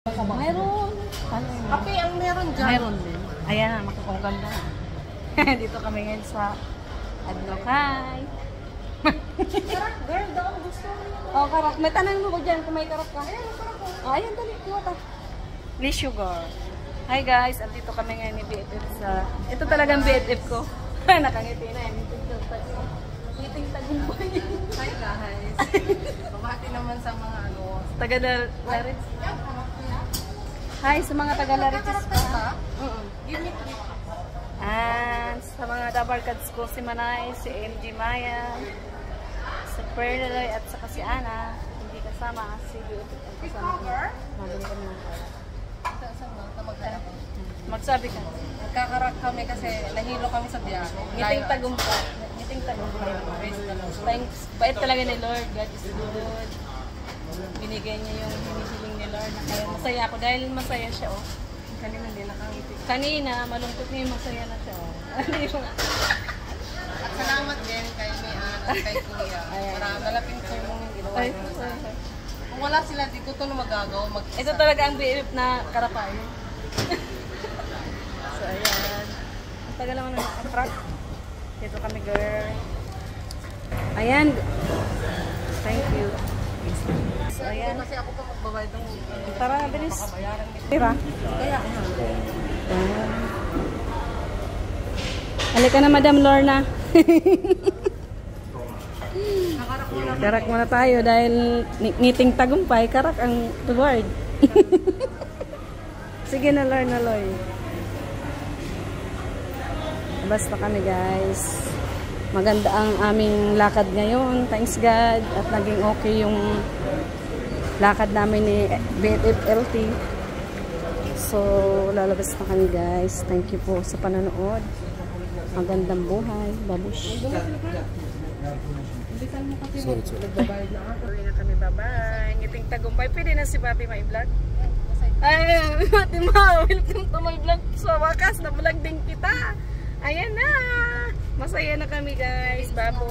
Mayroon. Kape ang meron dyan. Mayroon din. Ayan, makakaganda. Dito kami ngayon sa Adlocay. Karak, girl, daw gusto mo. Oh, karak. May tanong mo ko dyan kung may karak ka. Oh, ayan, dali. Kuha ta. Please, sugar. Hi guys, andito kami ngayon ni BFF sa... Ito talagang BFF ko. Nakangiti na yan. Meeting tagumpay. Hi guys. Pamati naman sa mga ano. Taga-Larits. Hi sa mga taga-Larits pa. Give me 3. And sa mga Dabarkads ko, si Manay, si MG Maya, si Perloy at saka si Ana. Hindi kasama si BFF. Cover? Mabili ko naman. Magsabi ka. Nagkakarak kami kasi nahilo kami sa biyahe. Ngiting tagumpay. Ngiting tagumpay. Thanks. Bait talaga ni Lord. God is good. Binigay niya yung hinihiling ni Lord. Kaya masaya ako dahil masaya siya. Oh. Kanina hindi nakangiti. Kanina, malungkot niya yung masaya na siya. Oh. At salamat din kay Mian at kay Kuya. Para malaking tulong yung ginawa Ay, nila sa akin. Kung wala sila, di ko ito na magagawa. ito talaga ang BF na karapay. So, ayan. Ang tagal naman na naka-truck. Dito kami, girl. Ayan. Thank you. So, ayan. Kasi ako pa magbabayad ng Tara, bilis. makabayaran nito. Tira. Kaya ano? Halika na, Madam Lorna. Nakarak mo na. Karak muna tayo dahil ngiting tagumpay, karak ang reward. Sige na, Lorna Loy. Basta kami, guys. Maganda ang aming lakad ngayon. Thanks God. At naging okay yung lakad namin ni BFF LT. So, lalabas na kami, guys. Thank you po sa panonood. Magandang buhay. Babush. Nagbabayad na ako. Uwi na kami, bye-bye. Ngiting tagumpay. Pwede na si Papi may vlog. Ay, Papi ma, welcome to my vlog. Sa wakas, na-vlog din kita. Ayan na. Masaya na kami, guys. Babo.